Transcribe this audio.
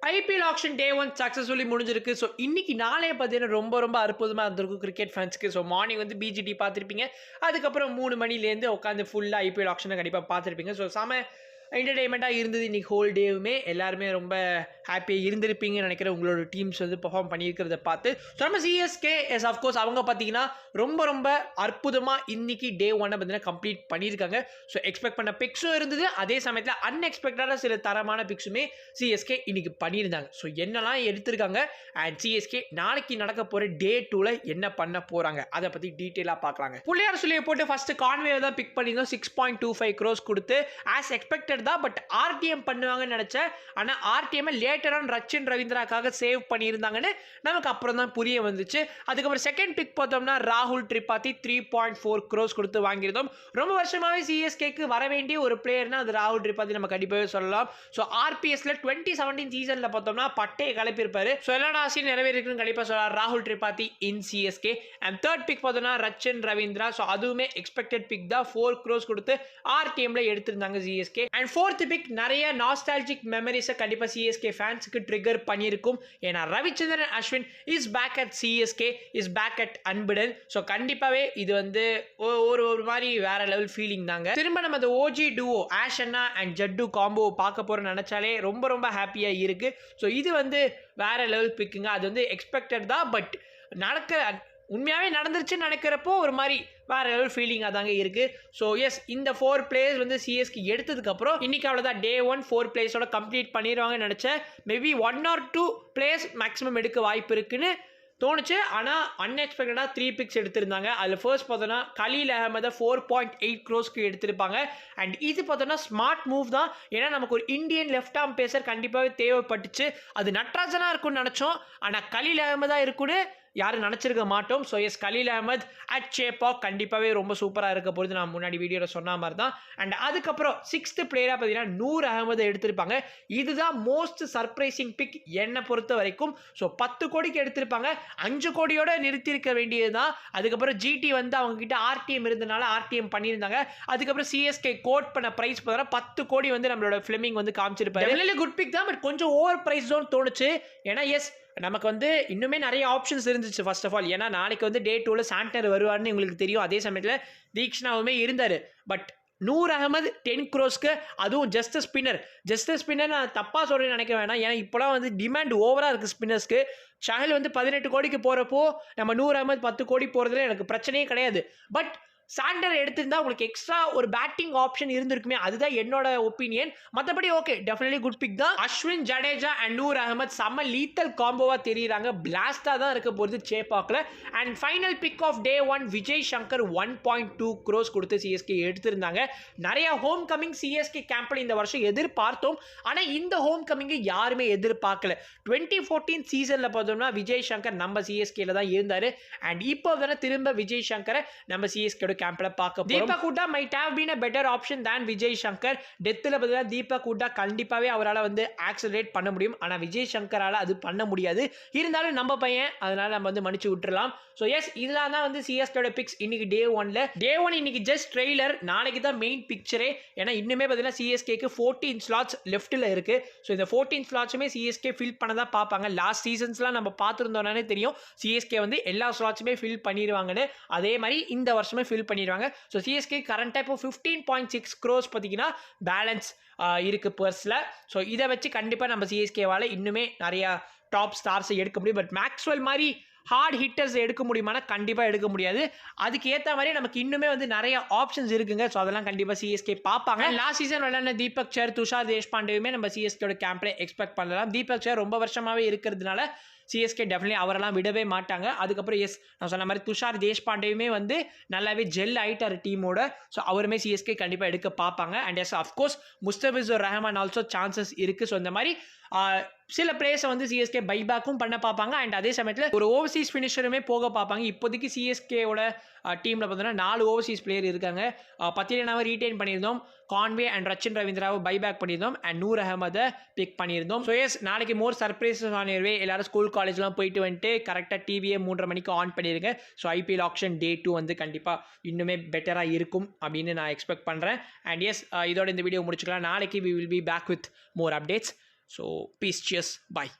IPL action டே 1 successfully முடிஞ்சிருக்கு. So இன்னைக்கு நாளே பார்த்தீங்கன்னா ரொம்ப அற்புதமாக இருந்திருக்கும் கிரிக்கெட் ஃபேன்ஸ்க்கு. ஸோ மார்னிங் வந்து பிஜிடி பார்த்துருப்பீங்க. அதுக்கப்புறம் 3 மணிலேருந்து உட்காந்து ஃபுல்லாக ஐபிஎல் ஆக்ஷனை கண்டிப்பாக பார்த்துருப்பீங்க. ஸோ செம என்டர்டெயின்மெண்ட்டாக இருந்தது இன்றைக்கி ஹோல் டேவுமே. எல்லாருமே ரொம்ப ஹாப்பியாக இருந்திருப்பீங்கன்னு நினைக்கிறேன். உங்களோட டீம்ஸ் வந்து பெர்ஃபார்ம் பண்ணியிருக்கிறத பார்த்து. ஸோ நம்ம சிஎஸ்கே எஸ் அஃப்கோர்ஸ் அவங்க பார்த்தீங்கன்னா ரொம்ப அற்புதமாக இன்றைக்கி டே 1 பார்த்தீங்கன்னா கம்ப்ளீட் பண்ணியிருக்காங்க. ஸோ எக்ஸ்பெக்ட் பண்ண பிக்ஸும் இருந்தது, அதே சமயத்தில் அன்எக்ஸ்பெக்டடாக சில தரமான பிக்ஸுமே சிஎஸ்கே இன்றைக்கி பண்ணியிருந்தாங்க. ஸோ என்னெல்லாம் எடுத்திருக்காங்க அண்ட் சிஎஸ்கே நாளைக்கு நடக்க போகிற டே 2ல் என்ன பண்ண போகிறாங்க அதை பற்றி டீட்டெயிலாக பார்க்கலாங்க. புள்ளியார் சொல்லியை போட்டு ஃபஸ்ட்டு கான்வே தான் பிக் பண்ணியிருந்தோம். 6.25 crores கொடுத்து ஆஸ் எக்ஸ்பெக்டட் தான். பட் ஆர்டிஎம் பண்ணுவாங்கன்னு நினச்சேன். ஆனால் ஆர்டிஎம் லேட்டரான ரச்சின் ரவீந்திராக்காக சேவ் பண்ணியிருந்தாங்கன்னு நமக்கு அப்புறம் தான் புரிய வந்துச்சு. அதுக்கப்புறம் செகண்ட் பிக் பார்த்தோம்னா ராகுல் திரிபாதி 3.4 crores கொடுத்து வாங்கியிருந்தோம். ரொம்ப வருஷமாகவே சிஎஸ்கேக்கு வர வேண்டிய ஒரு பிளேயர்னா அது ராகுல் திரிபாதி நம்ம கண்டிப்பாகவே சொல்லலாம். ஸோ ஆர்பிஎஸ்ல 2017 சீசனில் பார்த்தோம்னா பட்டையை கிளப்பியிருப்பாரு. ஸோ எல்லா ஆசையும் நிறைவேறிருக்குன்னு கண்டிப்பாக சொல்லலாம் ராகுல் Tripathi in CSK. And third pick பார்த்தோம்னா ரச்சின் ரவீந்திரா. ஸோ அதுவுமே எக்ஸ்பெக்டட் பிக் தான். 4 crores கொடுத்து ஆர்டிஎம்ல எடுத்திருந்தாங்க சிஎஸ்கே. அண்ட் ஃபோர்த் பிக் நிறைய நாஸ்டாலஜிக் மெமரிஸை கண்டிப்பாக சிஎஸ்கே ஃபேன்ஸுக்கு ட்ரிகர் பண்ணியிருக்கும். ஏன்னா Ravichandran Ashwin is back at CSK, is back at அன்பிடன். ஸோ கண்டிப்பாகவே இது வந்து ஒரு மாதிரி வேற லெவல் ஃபீலிங் தாங்க. திரும்ப நம்ம அந்த ஓஜி டுவோ ஆஷ் அண்ணா அண்ட் ஜட்டு காம்போ பார்க்க போகிறோம் நினச்சாலே ரொம்ப ஹாப்பியாக இருக்குது. ஸோ இது வந்து வேற லெவல் பிக்குங்க. அது வந்து எக்ஸ்பெக்டட் தான். பட் உண்மையாகவே நடந்துருச்சுன்னு நினைக்கிறப்போ ஒரு மாதிரி வேறு லெவல் ஃபீலிங்காக தாங்க இருக்குது. ஸோ எஸ், இந்த 4 பிளேயர்ஸ் வந்து சிஎஸ்கே எடுத்ததுக்கப்புறம் இன்றைக்கி அவ்வளோதான் டே 1 4 பிளேயர்ஸோட கம்ப்ளீட் பண்ணிடுவாங்கன்னு நினச்சேன். மேபி 1 or 2 பிளேயர்ஸ் மேக்ஸிமம் எடுக்க வாய்ப்பு இருக்குன்னு தோணுச்சு. ஆனால் அன்எக்ஸ்பெக்டடாக 3 பிக்ஸ் எடுத்திருந்தாங்க. அதில் ஃபர்ஸ்ட் பார்த்தோன்னா கலீல் அகமதை 4.8 crores எடுத்திருப்பாங்க. அண்ட் இது பார்த்தோன்னா ஸ்மார்ட் மூவ் தான். ஏன்னா நமக்கு ஒரு இந்தியன் லெஃப்ட் ஆர்ம் பேசர் கண்டிப்பாகவே தேவைப்பட்டுச்சு. அது நட்ராஜனாக இருக்கும்னு நினச்சோம். ஆனால் கலீல் அகமதாக இருக்குன்னு யாரும் நினச்சிருக்க மாட்டோம். So yes, Khaleel Ahmed at Chepauk கண்டிப்பாகவே ரொம்ப சூப்பராக இருக்க போகிறது. நான் முன்னாடி வீடியோவில் சொன்ன மாதிரி தான். அண்ட் அதுக்கப்புறம் 6th பிளேயராக பார்த்தீங்கன்னா நூர் அகமது எடுத்திருப்பாங்க. இதுதான் மோஸ்ட் சர்ப்ரைசிங் பிக் என்னை பொறுத்த வரைக்கும். ஸோ 10 கோடிக்கு எடுத்திருப்பாங்க. 5 கோடியோட நிறுத்தியிருக்க வேண்டியது தான். அதுக்கப்புறம் ஜிடி வந்து அவங்க கிட்ட ஆர்டிஎம் இருந்தனால ஆர்டிஎம் பண்ணியிருந்தாங்க. அதுக்கப்புறம் சிஎஸ்கே கோட் பண்ண ப்ரைஸ் பார்த்தா 10 கோடி வந்து நம்மளோட ஃபிலிமிங் வந்து காமிச்சிருப்பாரு. குட் பிக் தான். பட் கொஞ்சம் ஓவர் ப்ரைஸ் தான் தோணுச்சு. ஏன்னா எஸ், நமக்கு வந்து இன்னுமே நிறைய ஆப்ஷன்ஸ் இருந்துச்சு. ஃபர்ஸ்ட் ஆஃப் ஆல் ஏன்னா நாளைக்கு வந்து டே 2ல் சாண்டனர் வருவார்னு உங்களுக்கு தெரியும். அதே சமயத்தில் தீக்ஷனாவுமே இருந்தார். பட் நூர் அகமது 10 crores, அதுவும் ஜஸ்ட் ஸ்பின்னர் நான் தப்பாக சொல்கிறேன்னு நினைக்க வேணாம். ஏன்னா இப்போலாம் வந்து டிமாண்ட் ஓவராக இருக்குது ஸ்பின்னர்ஸ்க்கு. ஷஹல் வந்து 18 கோடிக்கு போகிறப்போ நம்ம நூர் அகமது 10 கோடி போகிறதுல எனக்கு பிரச்சனையே கிடையாது. பட் சாண்டர் எடுத்திருந்தா உங்களுக்கு எக்ஸ்ட்ரா ஒரு பேட்டிங் ஆப்ஷன் இருந்திருக்குமே, அதுதான் என்னோட ஒப்பீனியன். மற்றபடி ஓகே, டெஃபினெட்லி குட் பிக் தான். அஸ்வின், ஜடேஜா அண்ட் நூர் அகமது செம்ம லீத்தல் காம்போவாக தெரியுறாங்க. பிளாஸ்டாக தான் இருக்க போகிறது சேப்பாக்கில். And final pick of day 1 Vijay Shankar 1.2 crores கொடுத்து சிஎஸ்கே எடுத்திருந்தாங்க. நிறைய ஹோம் கமிங் சிஎஸ்கே கேம்பில் இந்த வருஷம் எதிர்பார்த்தோம். ஆனால் இந்த ஹோம் கமிங்கை யாருமே எதிர்பார்க்கல. 2014 சீசனில் பார்த்தோம்னா விஜய் சங்கர் நம்ம சிஎஸ்கேல தான் இருந்தார். அண்ட் இப்போ தானே திரும்ப விஜய் சங்கரை நம்ம சிஎஸ்கே கேம்ப்ல பார்க்க போறோம். Deepak Hooda might have been a better option than Vijay Shankar. டெத்தில் பார்த்தா தீபக் ஹூடா கண்டிப்பாகவே அவரால் வந்து ஆக்சலரேட் பண்ண முடியும். ஆனால் விஜய் சங்கரால் அது பண்ண முடியாது. இருந்தாலும் நம்ம பையன், அதனால நம்ம வந்து மன்னிச்சு விட்டுறலாம். ஸோ எஸ், இதெல்லாம் தான் வந்து சிஎஸ்கேட பிக்ஸ் இன்னைக்கு டே 1 இன்னைக்கு ஜஸ்ட் ட்ரெய்லர். நாளைக்கு தான் மெயின் பிக்சரே. ஏன்னா இன்னுமே பார்த்தீங்கன்னா சிஎஸ்கேக்கு 14 slots லெஃப்ட்டில் இருக்கு. ஸோ இந்த 14 slotsமே சிஎஸ்கே ஃபில் பண்ண தான் பார்ப்பாங்க. லாஸ்ட் சீசன்ஸ்லாம் நம்ம பார்த்துருந்தோம்னாலே தெரியும் சிஎஸ்கே வந்து எல்லா ஸ்லாட்ஸுமே ஃபில் பண்ணிடுவாங்கன்னு. அதே மாதிரி இந்த வருஷமே ஃபில் பண்ணிடுவாங்க. ஸோ சிஎஸ்கே கரண்டாக இப்போ 15.6 crores பார்த்தீங்கன்னா பேலன்ஸ் இருக்குது பர்ஸில். ஸோ இதை வச்சு கண்டிப்பாக நம்ம சிஎஸ்கேவால் இன்னுமே நிறையா டாப் ஸ்டார்ஸை எடுக்க முடியும். பட் மேக்ஸ்வெல் மாதிரி ஹார்ட் ஹிட்டர்ஸ் எடுக்க முடியுமானா கண்டிப்பாக எடுக்க முடியாது. அதுக்கு ஏற்ற மாதிரி நமக்கு இன்னுமே வந்து நிறைய ஆப்ஷன்ஸ் இருக்குங்க. ஸோ அதெல்லாம் கண்டிப்பாக சிஎஸ்கே பார்ப்பாங்க. லாஸ்ட் சீசன் விளையாடின தீபக் சர், துஷார் தேஷ்பாண்டேயுமே நம்ம சிஎஸ்கேயோட கேம்ப்ல எக்ஸ்பெக்ட் பண்ணலாம். தீபக் சர் ரொம்ப வருஷமாகவே இருக்கிறதுனால சிஎஸ்கே டெஃபினெட்லி அவரெல்லாம் விடவே மாட்டாங்க. அதுக்கப்புறம் எஸ், நான் சொன்ன மாதிரி துஷார் தேஷ்பாண்டேயுமே வந்து நல்லாவே ஜெல் ஆகிட்டார் டீமோட. ஸோ அவருமே சிஎஸ்கே கண்டிப்பாக எடுக்க பார்ப்பாங்க. And yes, of course Mustafizur Rahman also chances இருக்குது. ஸோ இந்த மாதிரி சில பிளேயர்ஸை வந்து சிஎஸ்கே பைபேக்கும் பண்ண பார்ப்பாங்க. அண்ட் அதே சமயத்தில் ஒரு ஓவர்சீஸ் ஃபினிஷருமே போக பார்ப்பாங்க. இப்போதைக்கு சிஎஸ்கேவோட டீமில் பார்த்தீங்கன்னா 4 ஓவர்சீஸ் பிளேயர் இருக்காங்க. பத்திரனாவை ரீட்டைன் பண்ணியிருந்தோம், கான்வே அண்ட் ரச்சின் ரவீந்திராவை பைபேக் பண்ணியிருந்தோம், அண்ட் நூர் அகமதை பிக் பண்ணியிருந்தோம். ஸோ எஸ், நாளைக்கு மோர் சர்ப்ரைசஸ் ஆன் யுவர் வே. எல்லாரும் ஸ்கூல் காலேஜ்லாம் போயிட்டு வந்துட்டு கரெக்டாக டிவியை 3:30 மணிக்கு ஆன் பண்ணிடுங்க. ஸோ ஐபிஎல் ஆக்ஷன் டே 2 வந்து கண்டிப்பாக இன்னுமே பெட்டராக இருக்கும் அப்படின்னு நான் எக்ஸ்பெக்ட் பண்ணுறேன். அண்ட் எஸ், இதோட இந்த வீடியோ முடிச்சுக்கலாம். நாளைக்கு we will be back with more updates. So peace, cheers, bye.